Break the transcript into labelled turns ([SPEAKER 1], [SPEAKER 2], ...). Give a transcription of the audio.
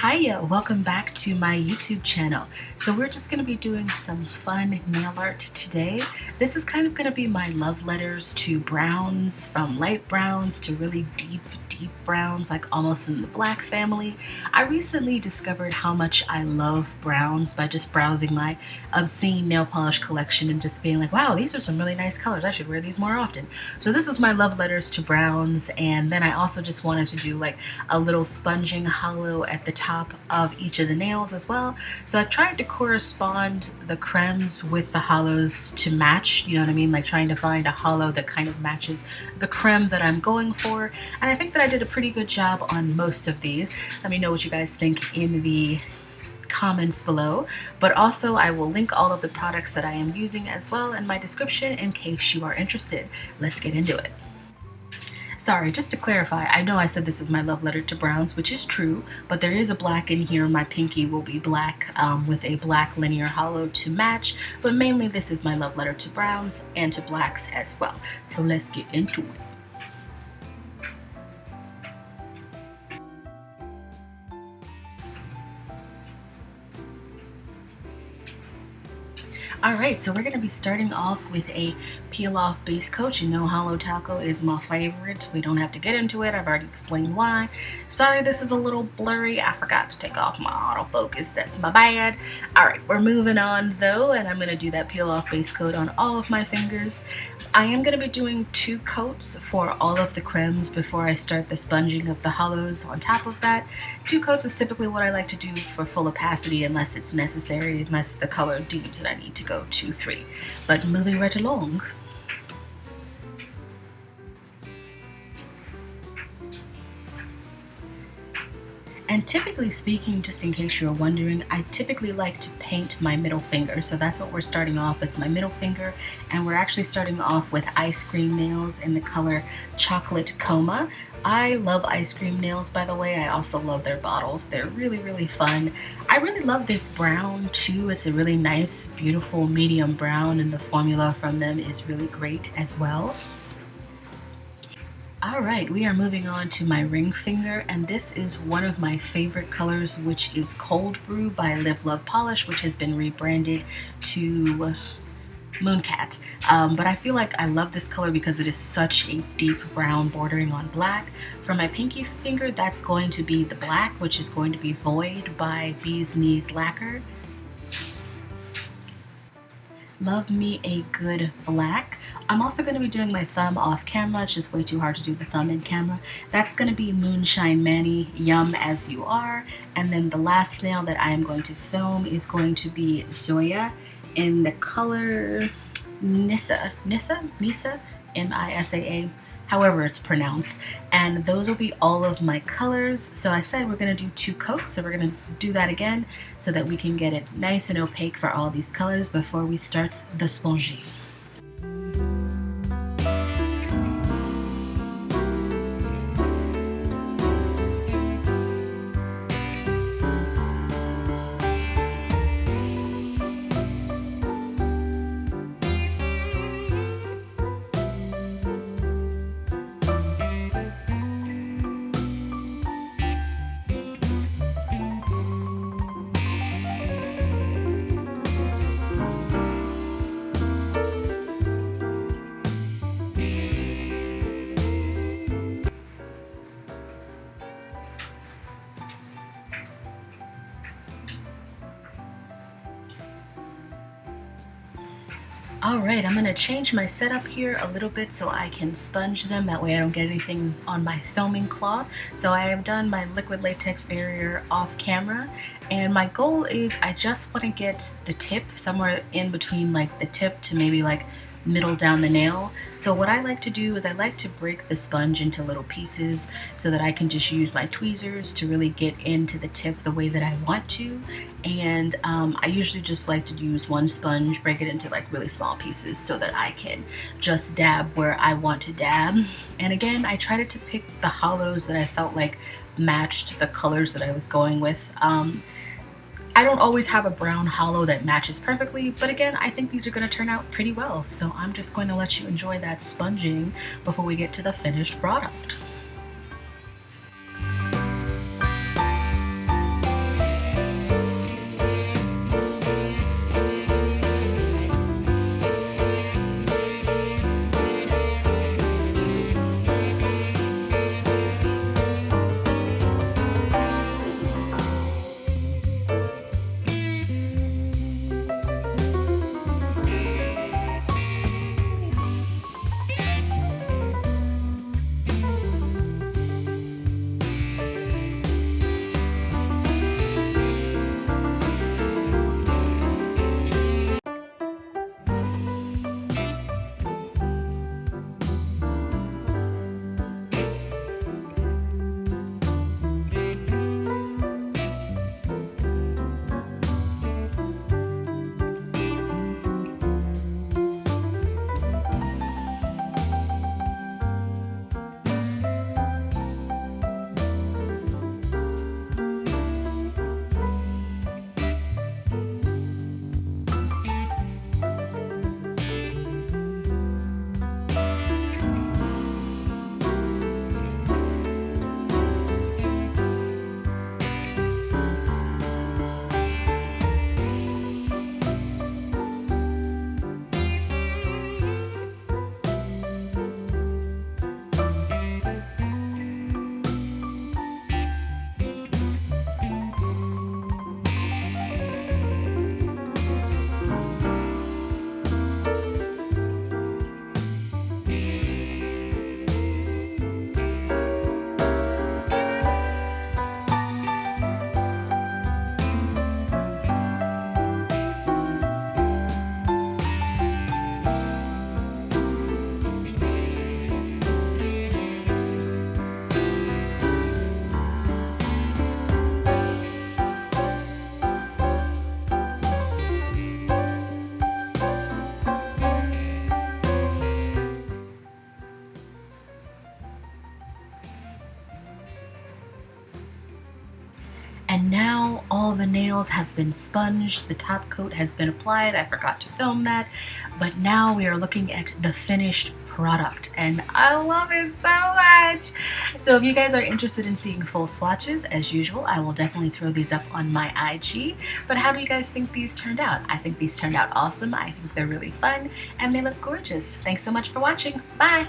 [SPEAKER 1] Hiya, welcome back to my YouTube channel. So we're just going to be doing some fun nail art today. This is kind of going to be my love letters to browns, from light browns to really deep browns, like almost in the black family. I recently discovered how much I love browns by just browsing my obscene nail polish collection and just being like, wow, these are some really nice colors. I should wear these more often. So this is my love letters to browns, and then I also just wanted to do like a little sponging holo at the top of each of the nails as well. So I tried to correspond the cremes with the holos to match, you know what I mean? Like trying to find a holo that kind of matches the creme that I'm going for. And I think that I did a pretty good job on most of these. Let me know what you guys think in the comments below, but also I will link all of the products that I am using as well in my description in case you are interested. Let's get into it. Sorry, just to clarify, I know I said this is my love letter to browns, which is true, but there is a black in here. My Pinkie will be black with a black linear holo to match, but mainly this is my love letter to browns and to blacks as well. So let's get into it. Alright, so we're going to be starting off with a peel off base coat. You know Holo Talco is my favorite. We don't have to get into it. I've already explained why. Sorry this is a little blurry. I forgot to take off my autofocus. That's my bad. Alright, we're moving on though, and I'm going to do that peel off base coat on all of my fingers. I am going to be doing 2 coats for all of the cremes before I start the sponging of the holos on top of that. 2 coats is typically what I like to do for full opacity unless it's necessary, unless the color deems that I need to go 2-3. But moving right along. And typically speaking, just in case you're wondering, I typically like to paint my middle finger. So that's what we're starting off as, my middle finger. And we're actually starting off with ice cream nails in the color Chocolate Coma. I love ice cream nails, by the way. I also love their bottles. They're really fun. I really love this brown too. It's a really nice, beautiful medium brown, and the formula from them is really great as well. Alright, we are moving on to my ring finger, and this is one of my favorite colors, which is Cold Brew by Livelovepolish, which has been rebranded to Mooncat. But I feel like I love this color because it is such a deep brown bordering on black. For my pinky finger, that's going to be the black, which is going to be Void by Bee's Knees Lacquer. Love me a good black. I'm also going to be doing my thumb off camera. It's just way too hard to do the thumb in camera. That's going to be Moonshine Manny, Yum As You Are. And then the last nail that I am going to film is going to be Zoya in the color Nissa, N-I-S-A-A, however it's pronounced. And those will be all of my colors. So I said we're going to do 2 coats, so we're going to do that again so that we can get it nice and opaque for all these colors before we start the sponging. Alright, I'm going to change my setup here a little bit so I can sponge them. That way I don't get anything on my filming cloth. So I have done my liquid latex barrier off camera. And my goal is I just want to get the tip somewhere in between, like the tip to maybe like middle down the nail. So what I like to do is I like to break the sponge into little pieces so that I can just use my tweezers to really get into the tip the way that I want to. And I usually just like to use one sponge, break it into like really small pieces so that I can just dab where I want to dab. And again, I tried to pick the holos that I felt like matched the colors that I was going with. I don't always have a brown holo that matches perfectly, but again, I think these are going to turn out pretty well. So I'm just going to let you enjoy that sponging before we get to the finished product. And now all the nails have been sponged, the top coat has been applied. I forgot to film that, but now we are looking at the finished product and I love it so much. So if you guys are interested in seeing full swatches, as usual, I will definitely throw these up on my IG. But how do you guys think these turned out? I think these turned out awesome. I think they're really fun and they look gorgeous. Thanks so much for watching. Bye.